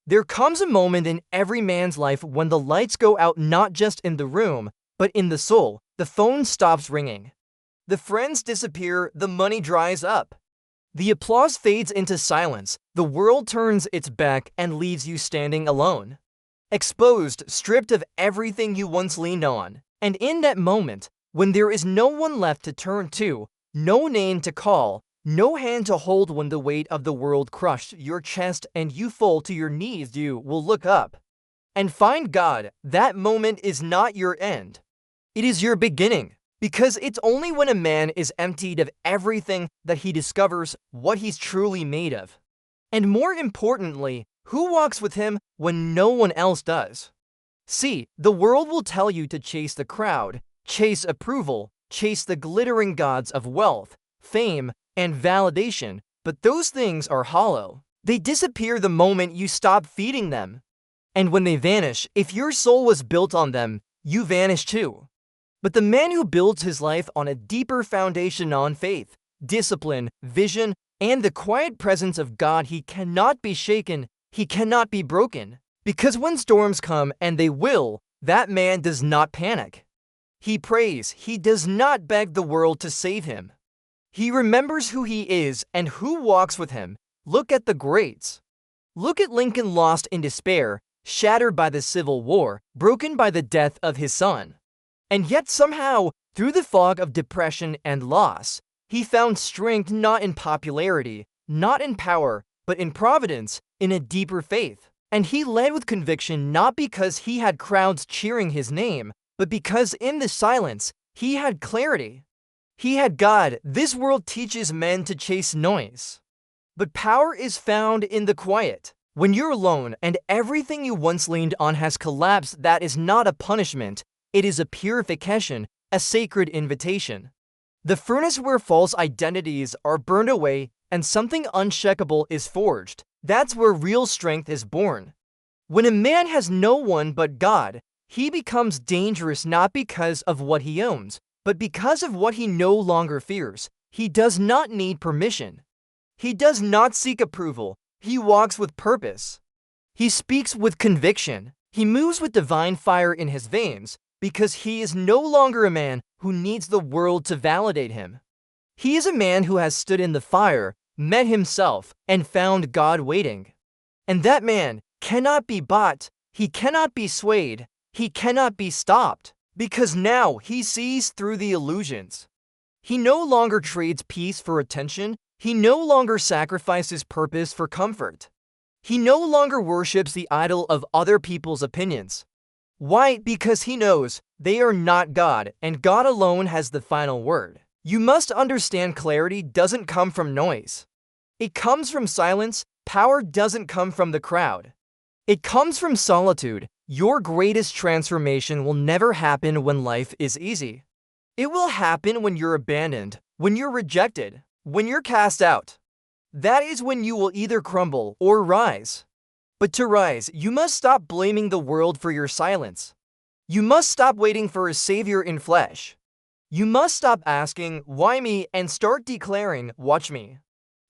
There comes a moment in every man's life when the lights go out, not just in the room, but in the soul. The phone stops ringing. The friends disappear, the money dries up. The applause fades into silence. The world turns its back and leaves you standing alone. Exposed, stripped of everything you once leaned on. And in that moment, when there is no one left to turn to, no name to call, no hand to hold, when the weight of the world crushed your chest and you fall to your knees, you will look up and find God. That moment is not your end. It is your beginning. Because it's only when a man is emptied of everything that he discovers what he's truly made of. And more importantly, who walks with him when no one else does. See, the world will tell you to chase the crowd, chase approval, chase the glittering gods of wealth, fame, and validation, but those things are hollow. They disappear the moment you stop feeding them. And when they vanish, if your soul was built on them, you vanish too. But the man who builds his life on a deeper foundation, on faith, discipline, vision, and the quiet presence of God, he cannot be shaken, he cannot be broken. Because when storms come, and they will, that man does not panic. He prays, he does not beg the world to save him. He remembers who he is and who walks with him. Look at the greats. Look at Lincoln, lost in despair, shattered by the Civil War, broken by the death of his son. And yet somehow, through the fog of depression and loss, he found strength, not in popularity, not in power, but in providence, in a deeper faith. And he led with conviction, not because he had crowds cheering his name, but because in the silence, he had clarity. He had God. This world teaches men to chase noise. But power is found in the quiet. When you're alone and everything you once leaned on has collapsed, that is not a punishment. It is a purification, a sacred invitation. The furnace where false identities are burned away and something unshakable is forged. That's where real strength is born. When a man has no one but God, he becomes dangerous, not because of what he owns, but because of what he no longer fears. He does not need permission. He does not seek approval. He walks with purpose. He speaks with conviction. He moves with divine fire in his veins, because he is no longer a man who needs the world to validate him. He is a man who has stood in the fire, met himself, and found God waiting. And that man cannot be bought, he cannot be swayed, he cannot be stopped, because now he sees through the illusions. He no longer trades peace for attention, he no longer sacrifices purpose for comfort. He no longer worships the idol of other people's opinions. Why? Because he knows they are not God, and God alone has the final word. You must understand, clarity doesn't come from noise. It comes from silence. Power doesn't come from the crowd. It comes from solitude. Your greatest transformation will never happen when life is easy. It will happen when you're abandoned, when you're rejected, when you're cast out. That is when you will either crumble or rise. But to rise, you must stop blaming the world for your silence. You must stop waiting for a savior in flesh. You must stop asking, why me, and start declaring, watch me.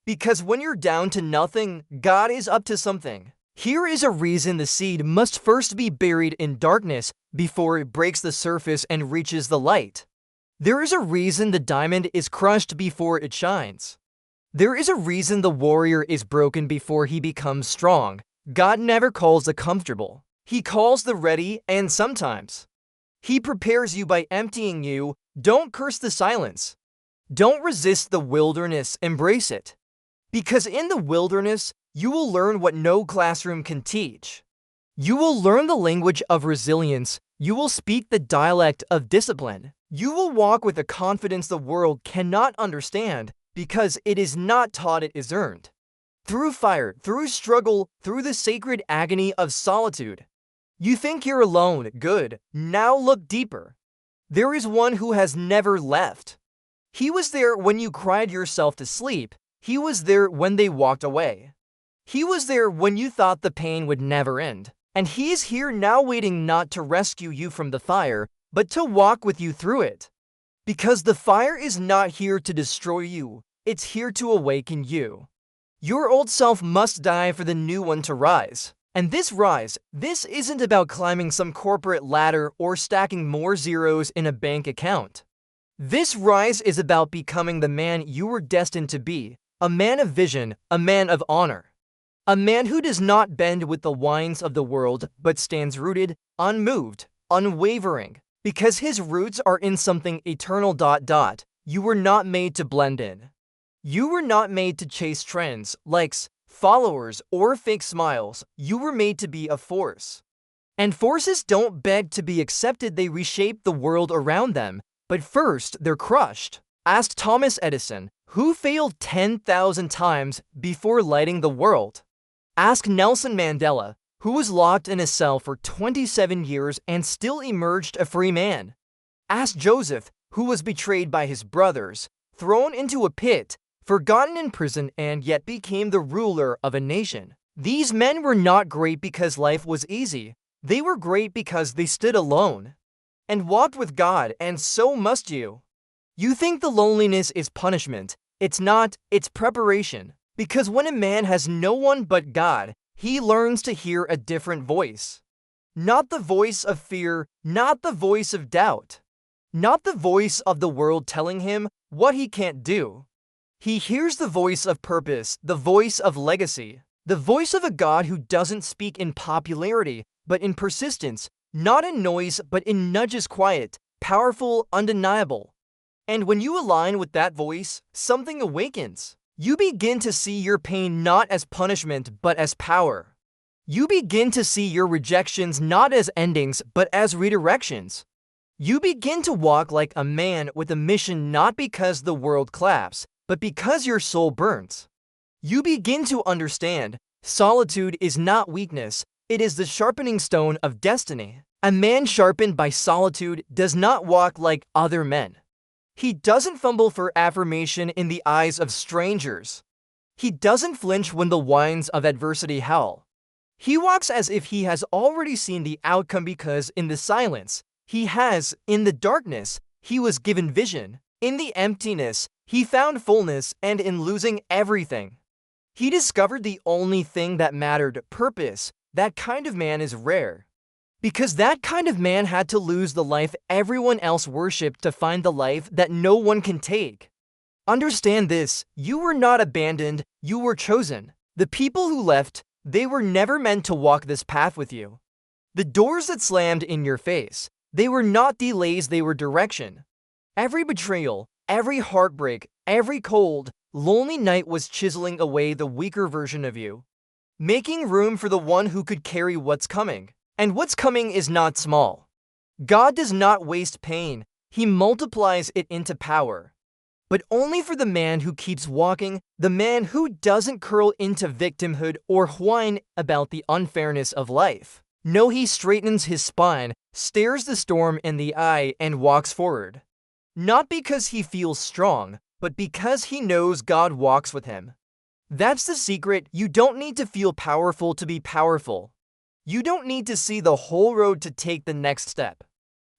Because when you're down to nothing, God is up to something. Here is a reason the seed must first be buried in darkness before it breaks the surface and reaches the light. There is a reason the diamond is crushed before it shines. There is a reason the warrior is broken before he becomes strong. God never calls the comfortable. He calls the ready, and sometimes he prepares you by emptying you. Don't curse the silence. Don't resist the wilderness, embrace it. Because in the wilderness, you will learn what no classroom can teach. You will learn the language of resilience. You will speak the dialect of discipline. You will walk with a confidence the world cannot understand, because it is not taught, it is earned. Through fire, through struggle, through the sacred agony of solitude. You think you're alone, good. Now look deeper. There is one who has never left. He was there when you cried yourself to sleep. He was there when they walked away. He was there when you thought the pain would never end. And he is here now, waiting not to rescue you from the fire, but to walk with you through it. Because the fire is not here to destroy you, it's here to awaken you. Your old self must die for the new one to rise. And this isn't about climbing some corporate ladder or stacking more zeros in a bank account. This rise is about becoming the man you were destined to be, a man of vision, a man of honor. A man who does not bend with the winds of the world, but stands rooted, unmoved, unwavering, because his roots are in something eternal. You were not made to blend in. You were not made to chase trends, likes, followers, or fake smiles. You were made to be a force. And forces don't beg to be accepted, they reshape the world around them. But first, they're crushed. Ask Thomas Edison, who failed 10,000 times before lighting the world. Ask Nelson Mandela, who was locked in a cell for 27 years and still emerged a free man. Ask Joseph, who was betrayed by his brothers, thrown into a pit, forgotten in prison, and yet became the ruler of a nation. These men were not great because life was easy. They were great because they stood alone and walked with God, and so must you. You think the loneliness is punishment. It's not, it's preparation. Because when a man has no one but God, he learns to hear a different voice. Not the voice of fear, not the voice of doubt, not the voice of the world telling him what he can't do. He hears the voice of purpose, the voice of legacy, the voice of a God who doesn't speak in popularity, but in persistence, not in noise, but in nudges, quiet, powerful, undeniable. And when you align with that voice, something awakens. You begin to see your pain not as punishment, but as power. You begin to see your rejections not as endings, but as redirections. You begin to walk like a man with a mission, not because the world claps, but because your soul burns. You begin to understand solitude is not weakness, it is the sharpening stone of destiny. A man sharpened by solitude does not walk like other men. He doesn't fumble for affirmation in the eyes of strangers. He doesn't flinch when the winds of adversity howl. He walks as if he has already seen the outcome, because in the silence, he has, in the darkness, he was given vision. In the emptiness, he found fullness, and in losing everything, he discovered the only thing that mattered, purpose. That kind of man is rare. Because that kind of man had to lose the life everyone else worshipped to find the life that no one can take. Understand this, you were not abandoned, you were chosen. The people who left, they were never meant to walk this path with you. The doors that slammed in your face, they were not delays, they were direction. Every betrayal, every heartbreak, every cold, lonely night was chiseling away the weaker version of you, making room for the one who could carry what's coming. And what's coming is not small. God does not waste pain, He multiplies it into power. But only for the man who keeps walking, the man who doesn't curl into victimhood or whine about the unfairness of life. No, he straightens his spine, stares the storm in the eye, and walks forward. Not because he feels strong, but because he knows God walks with him. That's the secret. You don't need to feel powerful to be powerful. You don't need to see the whole road to take the next step.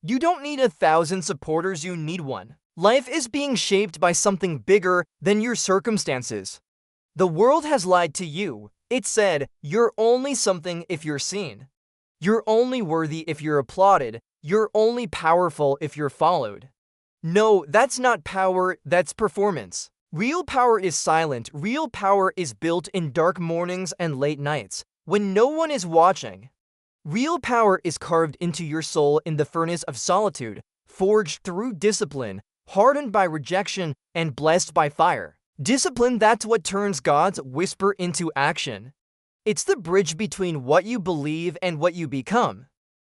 You don't need 1,000 supporters, you need one. Life is being shaped by something bigger than your circumstances. The world has lied to you. It said, you're only something if you're seen. You're only worthy if you're applauded. You're only powerful if you're followed. No, that's not power, that's performance. Real power is silent. Real power is built in dark mornings and late nights, when no one is watching. Real power is carved into your soul in the furnace of solitude, forged through discipline, hardened by rejection, and blessed by fire. Discipline, that's what turns God's whisper into action. It's the bridge between what you believe and what you become.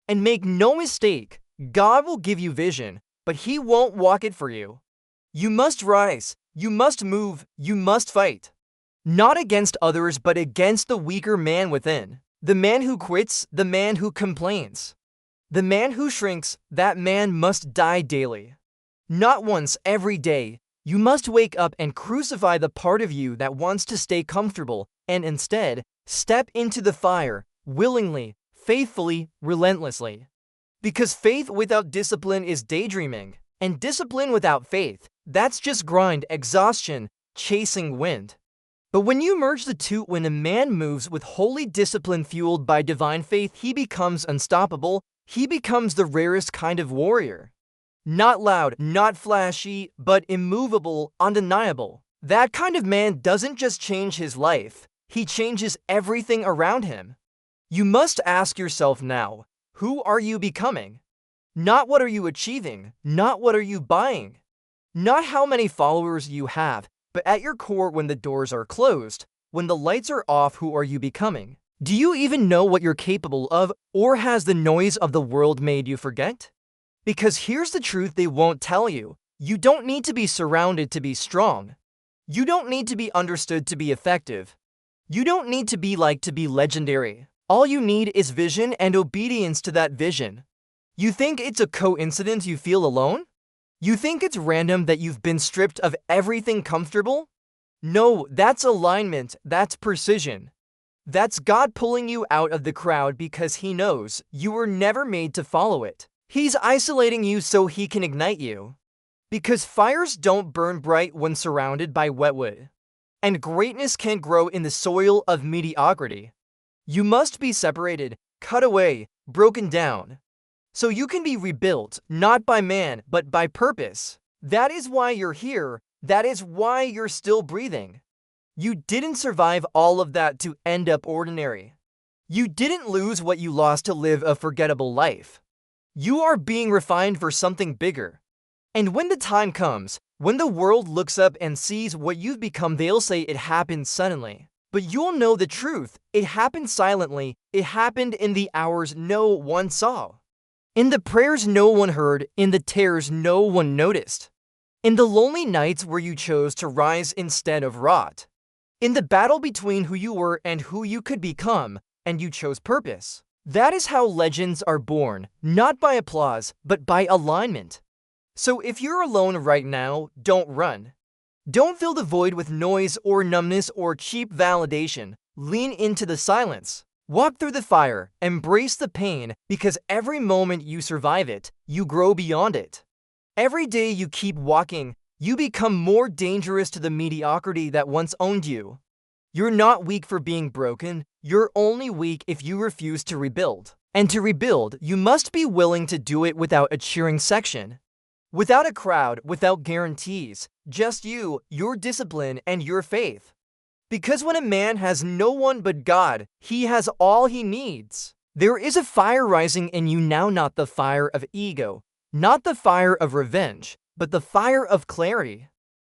And make no mistake, God will give you vision, but He won't walk it for you. You must rise, you must move, you must fight. Not against others, but against the weaker man within. The man who quits, the man who complains. The man who shrinks, that man must die daily. Not once, every day. You must wake up and crucify the part of you that wants to stay comfortable, and instead, step into the fire, willingly, faithfully, relentlessly. Because faith without discipline is daydreaming, and discipline without faith, that's just grind, exhaustion, chasing wind. But when you merge the two, when a man moves with holy discipline fueled by divine faith, he becomes unstoppable. He becomes the rarest kind of warrior. Not loud, not flashy, but immovable, undeniable. That kind of man doesn't just change his life, he changes everything around him. You must ask yourself now, who are you becoming? Not what are you achieving, not what are you buying, not how many followers you have, but at your core, when the doors are closed, when the lights are off, who are you becoming? Do you even know what you're capable of, or has the noise of the world made you forget? Because here's the truth they won't tell you. You don't need to be surrounded to be strong. You don't need to be understood to be effective. You don't need to be liked to be legendary. All you need is vision and obedience to that vision. You think it's a coincidence you feel alone? You think it's random that you've been stripped of everything comfortable? No, that's alignment, that's precision. That's God pulling you out of the crowd because He knows you were never made to follow it. He's isolating you so He can ignite you. Because fires don't burn bright when surrounded by wet wood. And greatness can't grow in the soil of mediocrity. You must be separated, cut away, broken down. So you can be rebuilt, not by man, but by purpose. That is why you're here. That is why you're still breathing. You didn't survive all of that to end up ordinary. You didn't lose what you lost to live a forgettable life. You are being refined for something bigger. And when the time comes, when the world looks up and sees what you've become, they'll say it happened suddenly. But you'll know the truth. It happened silently. It happened in the hours no one saw. In the prayers no one heard, in the tears no one noticed. In the lonely nights where you chose to rise instead of rot. In the battle between who you were and who you could become, and you chose purpose. That is how legends are born, not by applause, but by alignment. So if you're alone right now, don't run. Don't fill the void with noise or numbness or cheap validation. Lean into the silence. Walk through the fire, embrace the pain, because every moment you survive it, you grow beyond it. Every day you keep walking, you become more dangerous to the mediocrity that once owned you. You're not weak for being broken, you're only weak if you refuse to rebuild. And to rebuild, you must be willing to do it without a cheering section. Without a crowd, without guarantees, just you, your discipline, and your faith. Because when a man has no one but God, he has all he needs. There is a fire rising in you now, not the fire of ego, not the fire of revenge, but the fire of clarity.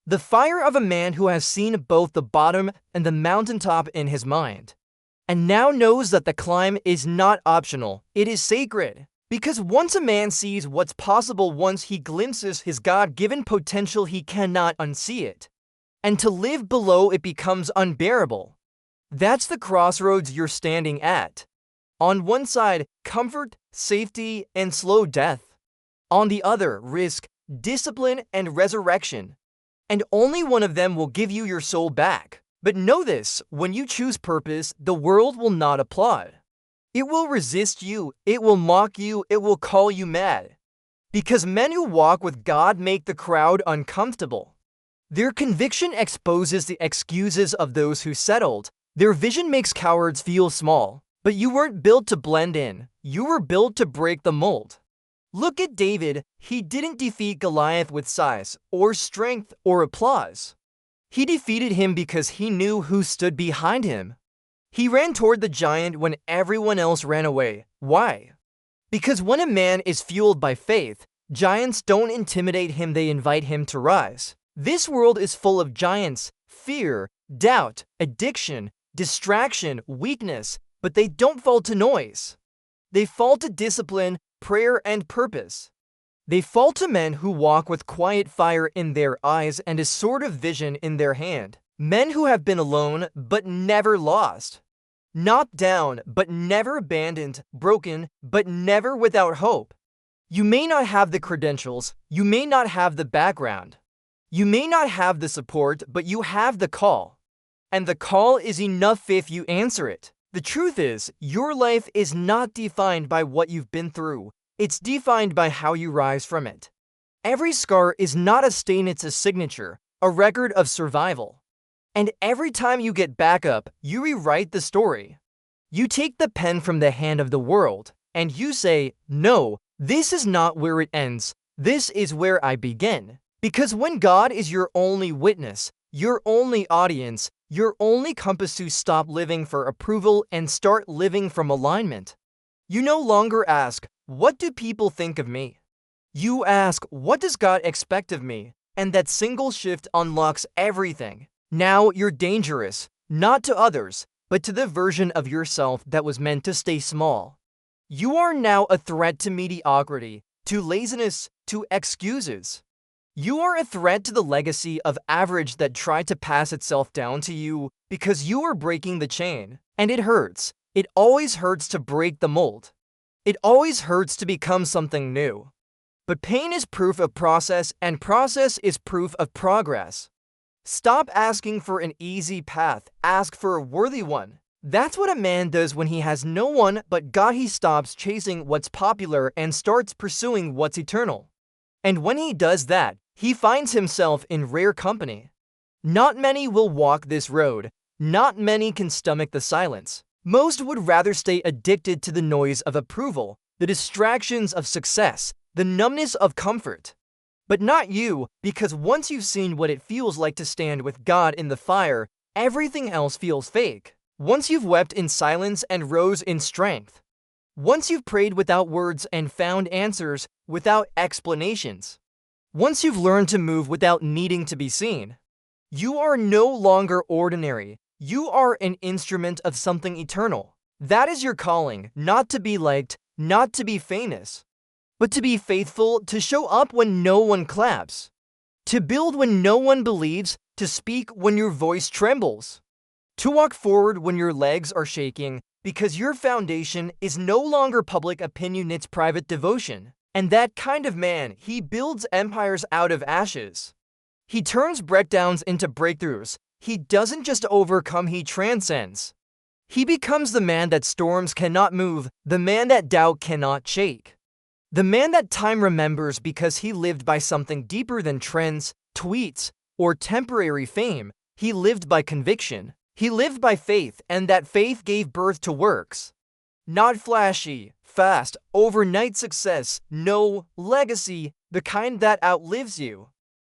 The fire of a man who has seen both the bottom and the mountaintop in his mind, and now knows that the climb is not optional, it is sacred. Because once a man sees what's possible, once he glimpses his God-given potential, he cannot unsee it. And to live below it becomes unbearable. That's the crossroads you're standing at. On one side, comfort, safety, and slow death. On the other, risk, discipline, and resurrection. And only one of them will give you your soul back. But know this, when you choose purpose, the world will not applaud. It will resist you, it will mock you, it will call you mad. Because men who walk with God make the crowd uncomfortable. Their conviction exposes the excuses of those who settled. Their vision makes cowards feel small. But you weren't built to blend in. You were built to break the mold. Look at David. He didn't defeat Goliath with size, or strength, or applause. He defeated him because he knew who stood behind him. He ran toward the giant when everyone else ran away. Why? Because when a man is fueled by faith, giants don't intimidate him, they invite him to rise. This world is full of giants, fear, doubt, addiction, distraction, weakness, but they don't fall to noise. They fall to discipline, prayer, and purpose. They fall to men who walk with quiet fire in their eyes and a sword of vision in their hand. Men who have been alone, but never lost. Knocked down, but never abandoned. Broken, but never without hope. You may not have the credentials, you may not have the background. You may not have the support, but you have the call. And the call is enough if you answer it. The truth is, your life is not defined by what you've been through. It's defined by how you rise from it. Every scar is not a stain, it's a signature, a record of survival. And every time you get back up, you rewrite the story. You take the pen from the hand of the world, and you say, no, this is not where it ends. This is where I begin. Because when God is your only witness, your only audience, your only compass to stop living for approval and start living from alignment, you no longer ask, what do people think of me? You ask, what does God expect of me? And that single shift unlocks everything. Now you're dangerous, not to others, but to the version of yourself that was meant to stay small. You are now a threat to mediocrity, to laziness, to excuses. You are a threat to the legacy of average that tried to pass itself down to you because you are breaking the chain. And it hurts. It always hurts to break the mold. It always hurts to become something new. But pain is proof of process, and process is proof of progress. Stop asking for an easy path. Ask for a worthy one. That's what a man does when he has no one but God. He stops chasing what's popular and starts pursuing what's eternal. And when he does that, he finds himself in rare company. Not many will walk this road. Not many can stomach the silence. Most would rather stay addicted to the noise of approval, the distractions of success, the numbness of comfort. But not you, because once you've seen what it feels like to stand with God in the fire, everything else feels fake. Once you've wept in silence and rose in strength. Once you've prayed without words and found answers without explanations. Once you've learned to move without needing to be seen. You are no longer ordinary. You are an instrument of something eternal. That is your calling, not to be liked, not to be famous, but to be faithful, to show up when no one claps, to build when no one believes, to speak when your voice trembles, to walk forward when your legs are shaking, because your foundation is no longer public opinion, it's private devotion. And that kind of man, he builds empires out of ashes. He turns breakdowns into breakthroughs. He doesn't just overcome, he transcends. He becomes the man that storms cannot move, the man that doubt cannot shake. The man that time remembers because he lived by something deeper than trends, tweets, or temporary fame. He lived by conviction. He lived by faith, and that faith gave birth to works. Not flashy, fast, overnight success, no, legacy, the kind that outlives you.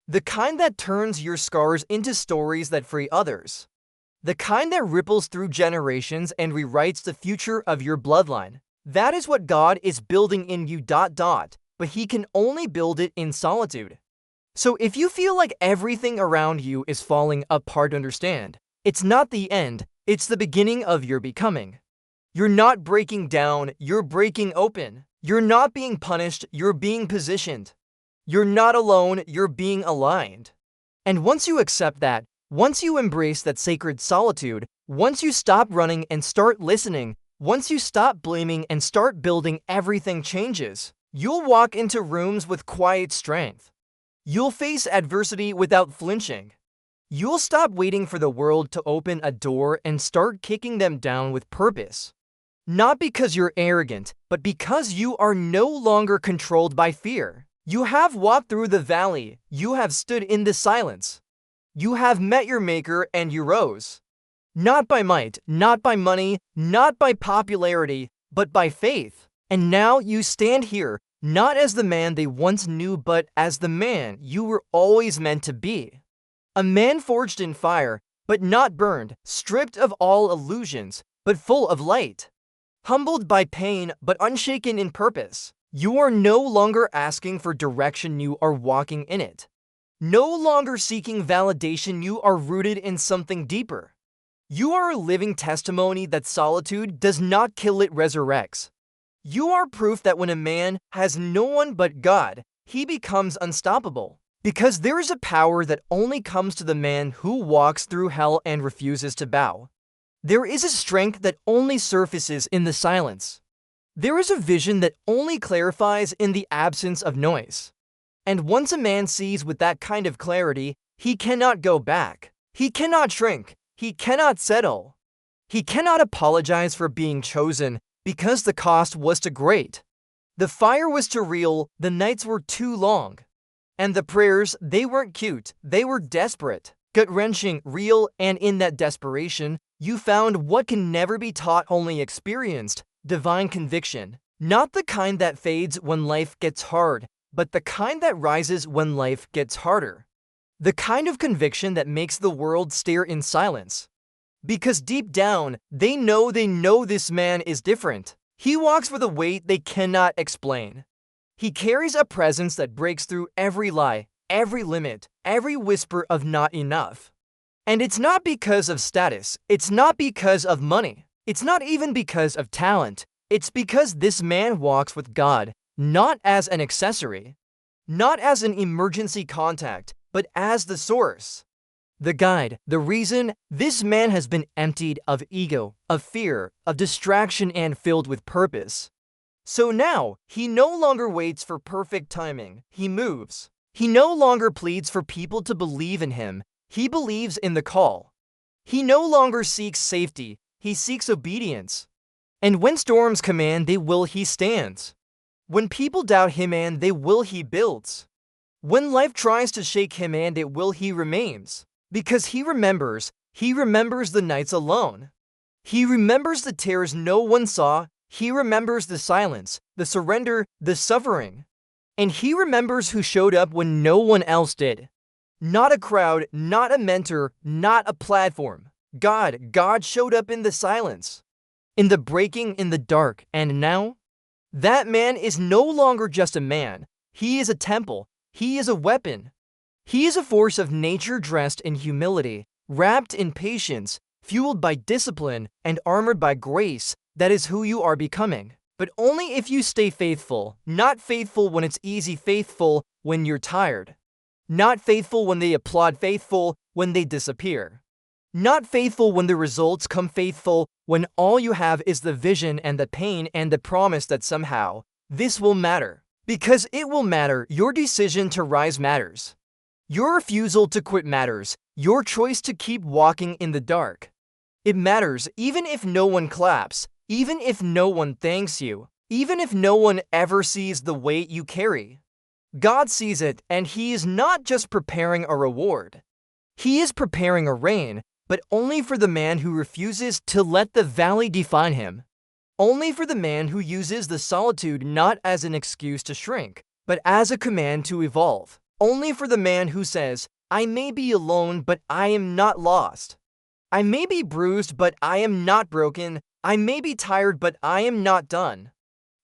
The kind that turns your scars into stories that free others. The kind that ripples through generations and rewrites the future of your bloodline. That is what God is building in you. But he can only build it in solitude. So if you feel like everything around you is falling apart, understand, it's not the end, it's the beginning of your becoming. You're not breaking down, you're breaking open. You're not being punished, you're being positioned. You're not alone, you're being aligned. And once you accept that, once you embrace that sacred solitude, once you stop running and start listening, once you stop blaming and start building, everything changes. You'll walk into rooms with quiet strength. You'll face adversity without flinching. You'll stop waiting for the world to open a door and start kicking them down with purpose. Not because you're arrogant, but because you are no longer controlled by fear. You have walked through the valley. You have stood in the silence. You have met your maker and you rose. Not by might, not by money, not by popularity, but by faith. And now you stand here, not as the man they once knew, but as the man you were always meant to be. A man forged in fire, but not burned, stripped of all illusions, but full of light. Humbled by pain, but unshaken in purpose. You are no longer asking for direction, you are walking in it. No longer seeking validation, you are rooted in something deeper. You are a living testimony that solitude does not kill, it resurrects. You are proof that when a man has no one but God, he becomes unstoppable. Because there is a power that only comes to the man who walks through hell and refuses to bow. There is a strength that only surfaces in the silence. There is a vision that only clarifies in the absence of noise. And once a man sees with that kind of clarity, he cannot go back. He cannot shrink. He cannot settle. He cannot apologize for being chosen because the cost was too great. The fire was too real, the nights were too long. And the prayers, they weren't cute, they were desperate. Gut-wrenching, real, and in that desperation, you found what can never be taught, only experienced: divine conviction. Not the kind that fades when life gets hard, but the kind that rises when life gets harder. The kind of conviction that makes the world stare in silence. Because deep down, they know this man is different. He walks with a weight they cannot explain. He carries a presence that breaks through every lie, every limit, every whisper of not enough. And it's not because of status, it's not because of money, it's not even because of talent. It's because this man walks with God, not as an accessory, not as an emergency contact, but as the source. The guide, the reason. This man has been emptied of ego, of fear, of distraction, and filled with purpose. So now, he no longer waits for perfect timing, he moves. He no longer pleads for people to believe in him, he believes in the call. He no longer seeks safety, he seeks obedience. And when storms command they will, he stands. When people doubt him and they will, he builds. When life tries to shake him and it will, he remains. Because he remembers the nights alone. He remembers the tears no one saw, he remembers the silence, the surrender, the suffering. And he remembers who showed up when no one else did. Not a crowd, not a mentor, not a platform. God showed up in the silence, in the breaking, in the dark. And now, that man is no longer just a man. He is a temple. He is a weapon. He is a force of nature dressed in humility, wrapped in patience, fueled by discipline, and armored by grace. That is who you are becoming. But only if you stay faithful. Not faithful when it's easy, faithful when you're tired. Not faithful when they applaud, faithful when they disappear. Not faithful when the results come, faithful when all you have is the vision and the pain and the promise that somehow this will matter. Because it will matter. Your decision to rise matters. Your refusal to quit matters. Your choice to keep walking in the dark. It matters even if no one claps, even if no one thanks you, even if no one ever sees the weight you carry. God sees it, and he is not just preparing a reward. He is preparing a rain, but only for the man who refuses to let the valley define him. Only for the man who uses the solitude not as an excuse to shrink, but as a command to evolve. Only for the man who says, I may be alone, but I am not lost. I may be bruised, but I am not broken. I may be tired, but I am not done.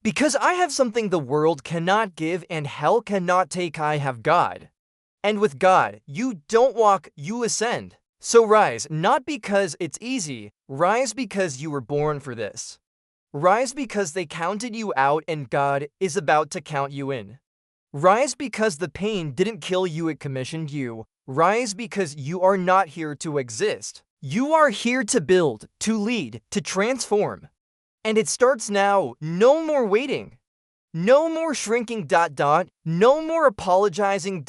Because I have something the world cannot give and hell cannot take. I have God. And with God, you don't walk, you ascend. So rise, not because it's easy. Rise because you were born for this. Rise because they counted you out and God is about to count you in. Rise because the pain didn't kill you, it commissioned you. Rise because you are not here to exist. You are here to build, to lead, to transform. And it starts now. No more waiting. No more shrinking ... No more apologizing ...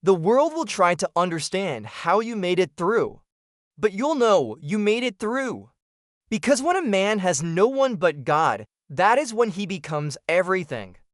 The world will try to understand how you made it through. But you'll know you made it through. Because when a man has no one but God, that is when he becomes everything.